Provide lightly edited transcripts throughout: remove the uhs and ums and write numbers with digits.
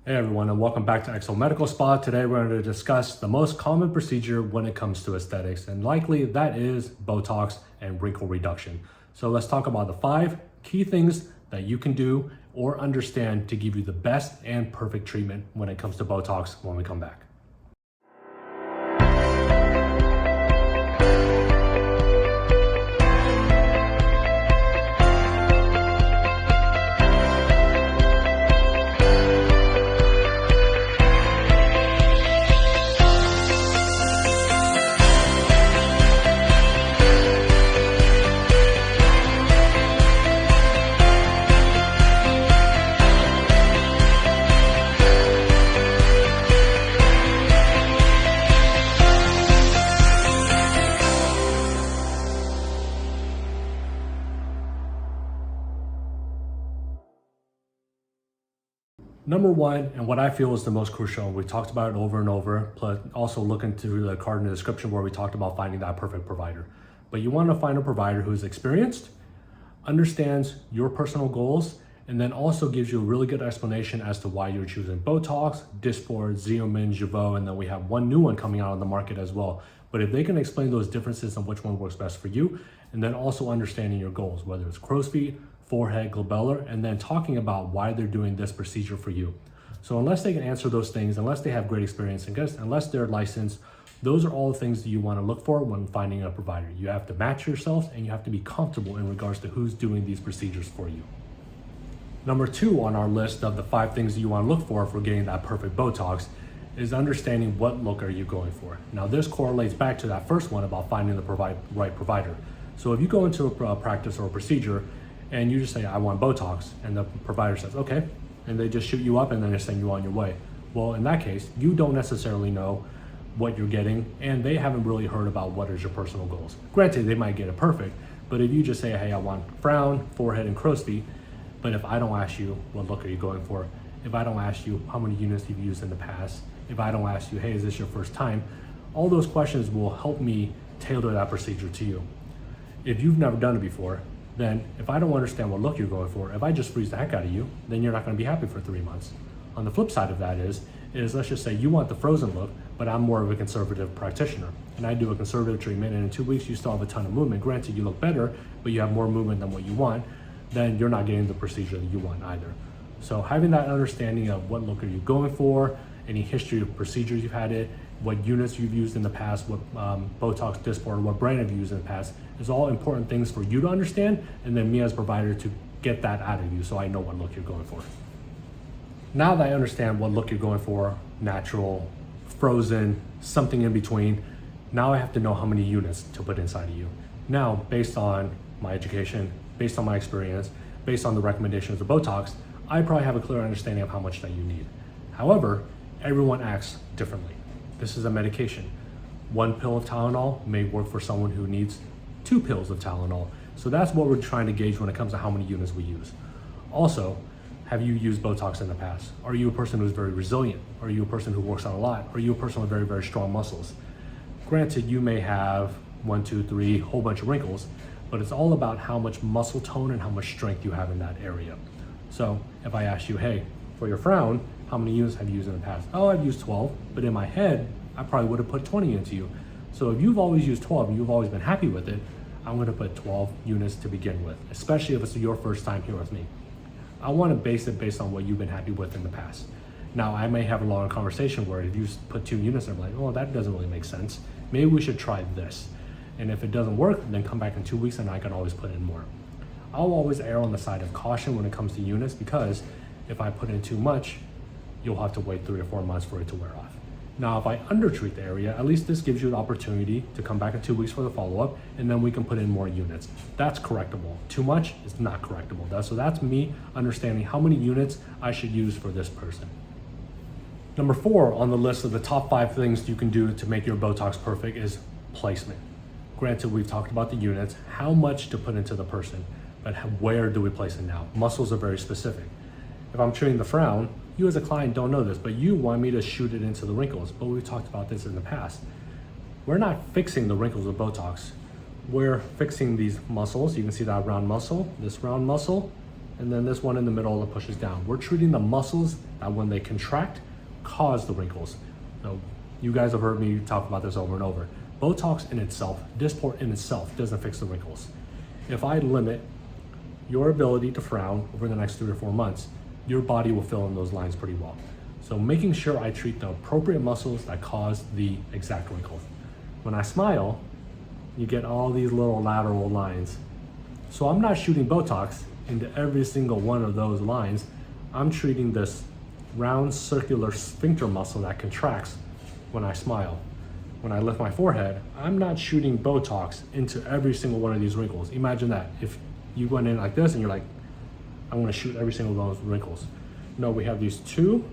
Hey everyone, and welcome back to Exo Medical Spa. Today we're going to discuss the most common procedure when it comes to aesthetics, and likely that is Botox and wrinkle reduction. So let's talk about the 5 key things that you can do or understand to give you the best and perfect treatment when it comes to Botox when we come back. Number 1, and what I feel is the most crucial, we talked about it over and over, plus also look into the card in the description where we talked about finding that perfect provider. But you want to find a provider who's experienced, understands your personal goals, and then also gives you a really good explanation as to why you're choosing Botox, Dysport, Xeomin, Jeuveau, and then we have one new one coming out on the market as well. But if they can explain those differences and which one works best for you, and then also understanding your goals, whether it's crow's feet, forehead, glabellar, and then talking about why they're doing this procedure for you. So unless they can answer those things, unless they have great experience, and unless they're licensed, those are all the things that you want to look for when finding a provider. You have to match yourself and you have to be comfortable in regards to who's doing these procedures for you. Number 2 on our list of the 5 things that you want to look for getting that perfect Botox is understanding what look are you going for. Now this correlates back to that first one about finding the right provider. So if you go into a practice or a procedure and you just say, I want Botox, and the provider says, okay, and they just shoot you up and then they send you on your way. Well, in that case, you don't necessarily know what you're getting, and they haven't really heard about what is your personal goals. Granted, they might get it perfect, but if you just say, hey, I want frown, forehead, and crow's feet, but if I don't ask you, what look are you going for? If I don't ask you how many units you've used in the past, if I don't ask you, hey, is this your first time? All those questions will help me tailor that procedure to you. If you've never done it before, then if I don't understand what look you're going for, if I just freeze the heck out of you, then you're not going to be happy for 3 months. On the flip side of that is let's just say you want the frozen look, but I'm more of a conservative practitioner, and I do a conservative treatment, and in 2 weeks you still have a ton of movement. Granted, you look better, but you have more movement than what you want, then you're not getting the procedure that you want either. So having that understanding of what look are you going for, any history of procedures you've had it, what units you've used in the past, what Botox, Dysport, or what brand have you used in the past, is all important things for you to understand, and then me as a provider to get that out of you so I know what look you're going for. Now that I understand what look you're going for, natural, frozen, something in between, now I have to know how many units to put inside of you. Now, based on my education, based on my experience, based on the recommendations of Botox, I probably have a clear understanding of how much that you need. However, everyone acts differently. This is a medication. 1 pill of Tylenol may work for someone who needs 2 pills of Tylenol. So that's what we're trying to gauge when it comes to how many units we use. Also, have you used Botox in the past? Are you a person who's very resilient? Are you a person who works out a lot? Are you a person with very, very strong muscles? Granted, you may have 1, 2, 3, whole bunch of wrinkles, but it's all about how much muscle tone and how much strength you have in that area. So if I ask you, hey, for your frown, how many units have you used in the past? Oh, I've used 12, but in my head, I probably would have put 20 into you. So if you've always used 12 and you've always been happy with it, I'm gonna put 12 units to begin with, especially if it's your first time here with me. I wanna base it based on what you've been happy with in the past. Now, I may have a long conversation where if you put 2 units, I'm like, oh, that doesn't really make sense. Maybe we should try this. And if it doesn't work, then come back in 2 weeks and I can always put in more. I'll always err on the side of caution when it comes to units, because if I put in too much, you'll have to wait 3 or 4 months for it to wear off. Now, if I undertreat the area, at least this gives you an opportunity to come back in 2 weeks for the follow-up, and then we can put in more units. That's correctable. Too much is not correctable. So that's me understanding how many units I should use for this person. Number 4 on the list of the top 5 things you can do to make your Botox perfect is placement. Granted, we've talked about the units, how much to put into the person, but where do we place it now? Muscles are very specific. If I'm treating the frown, you as a client don't know this, but you want me to shoot it into the wrinkles. But we've talked about this in the past. We're not fixing the wrinkles with Botox. We're fixing these muscles. You can see that round muscle, this round muscle, and then this one in the middle that pushes down. We're treating the muscles that when they contract, cause the wrinkles. So you guys have heard me talk about this over and over. Botox in itself, Dysport in itself, doesn't fix the wrinkles. If I limit your ability to frown over the next 3 or 4 months, your body will fill in those lines pretty well. So making sure I treat the appropriate muscles that cause the exact wrinkles. When I smile, you get all these little lateral lines. So I'm not shooting Botox into every single one of those lines. I'm treating this round circular sphincter muscle that contracts when I smile. When I lift my forehead, I'm not shooting Botox into every single one of these wrinkles. Imagine that. If you went in like this and you're like, I'm gonna shoot every single one of those wrinkles. No, we have these 2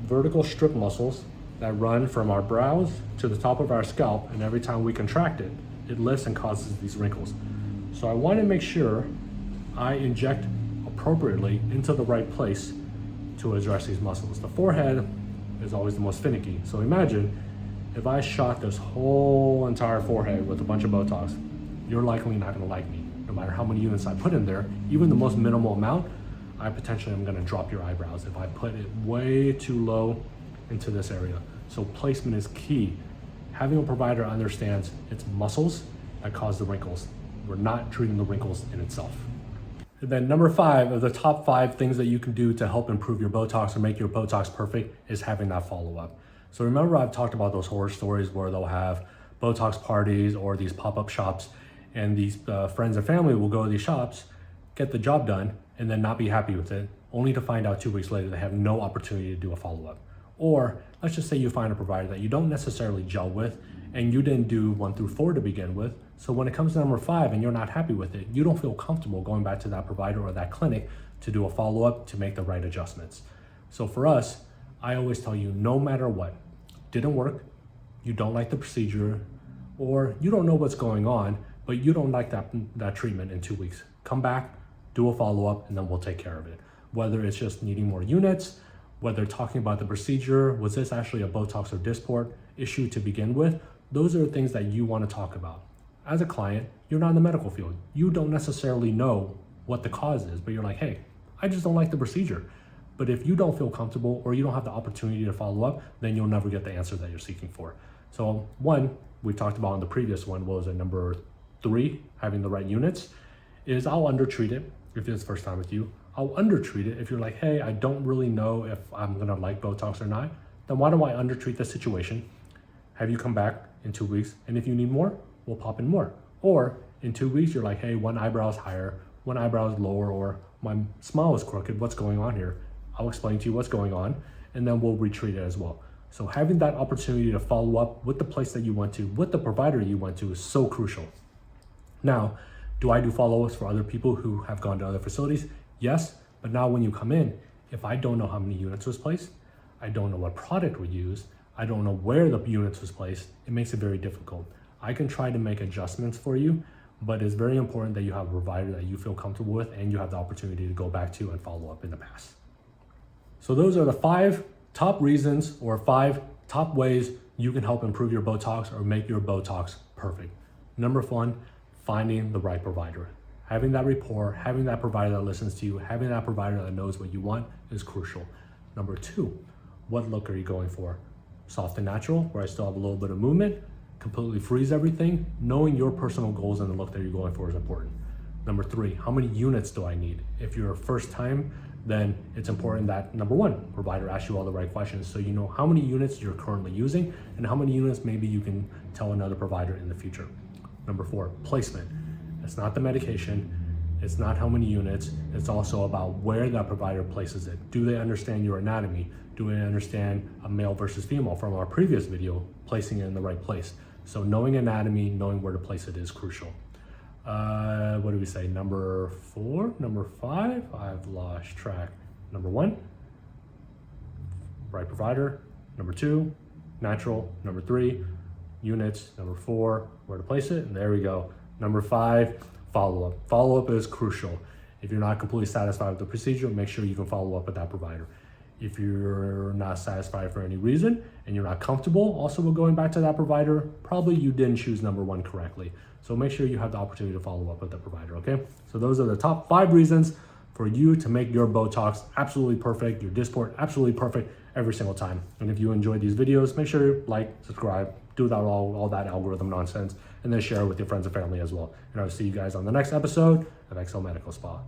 vertical strip muscles that run from our brows to the top of our scalp, and every time we contract it, it lifts and causes these wrinkles. So I want to make sure I inject appropriately into the right place to address these muscles. The forehead is always the most finicky. So imagine if I shot this whole entire forehead with a bunch of Botox, you're likely not gonna like me. No matter how many units I put in there, even the most minimal amount, I potentially am gonna drop your eyebrows if I put it way too low into this area. So placement is key. Having a provider understands it's muscles that cause the wrinkles. We're not treating the wrinkles in itself. And then number 5 of the top 5 things that you can do to help improve your Botox or make your Botox perfect is having that follow-up. So remember, I've talked about those horror stories where they'll have Botox parties or these pop-up shops, and these friends and family will go to these shops, get the job done, and then not be happy with it, only to find out 2 weeks later they have no opportunity to do a follow-up. Or let's just say you find a provider that you don't necessarily gel with, and you didn't do 1 through 4 to begin with. So when it comes to number 5 and you're not happy with it, you don't feel comfortable going back to that provider or that clinic to do a follow-up to make the right adjustments. So for us, I always tell you, no matter what, didn't work, you don't like the procedure, or you don't know what's going on, but you don't like that treatment in 2 weeks. Come back, do a follow-up, and then we'll take care of it. Whether it's just needing more units, whether talking about the procedure, was this actually a Botox or Dysport issue to begin with, those are the things that you want to talk about. As a client, you're not in the medical field. You don't necessarily know what the cause is, but you're like, hey, I just don't like the procedure. But if you don't feel comfortable or you don't have the opportunity to follow up, then you'll never get the answer that you're seeking for. So 1, we talked about in the previous one, what was it, number 3, having the right units, is I'll undertreat it if it's the first time with you. I'll undertreat it if you're like, hey, I don't really know if I'm gonna like Botox or not. Then why don't I undertreat the situation? Have you come back in 2 weeks, and if you need more, we'll pop in more. Or in 2 weeks, you're like, hey, one eyebrow is higher, one eyebrow is lower, or my smile is crooked, what's going on here? I'll explain to you what's going on, and then we'll retreat it as well. So having that opportunity to follow up with the place that you went to, with the provider you went to, is so crucial. Now, do I do follow-ups for other people who have gone to other facilities? Yes, but now when you come in, if I don't know how many units was placed, I don't know what product we used, I don't know where the units was placed, it makes it very difficult. I can try to make adjustments for you, but it's very important that you have a provider that you feel comfortable with and you have the opportunity to go back to and follow up in the past. So those are the 5 top reasons or 5 top ways you can help improve your Botox or make your Botox perfect. Number 1, finding the right provider. Having that rapport, having that provider that listens to you, having that provider that knows what you want is crucial. Number 2, what look are you going for? Soft and natural, where I still have a little bit of movement, completely freeze everything. Knowing your personal goals and the look that you're going for is important. Number 3, how many units do I need? If you're a first time, then it's important that, number 1, provider asks you all the right questions so you know how many units you're currently using and how many units maybe you can tell another provider in the future. Number 4, placement. It's not the medication, it's not how many units, it's also about where that provider places it. Do they understand your anatomy? Do they understand a male versus female from our previous video, placing it in the right place? So knowing anatomy, knowing where to place it is crucial. What do we say? Number 4, number 5, I've lost track. Number 1, right provider. Number 2, natural. Number 3, units. Number 4, where to place it. And there we go. Number 5, follow-up. Follow-up is crucial. If you're not completely satisfied with the procedure, make sure you can follow up with that provider. If you're not satisfied for any reason and you're not comfortable also with going back to that provider, probably you didn't choose number 1 correctly. So make sure you have the opportunity to follow up with the provider, okay? So those are the top 5 reasons for you to make your Botox absolutely perfect, your Dysport absolutely perfect every single time. And if you enjoyed these videos, make sure you like, subscribe, do that all that algorithm nonsense, and then share it with your friends and family as well. And I'll see you guys on the next episode of XL Medical Spa.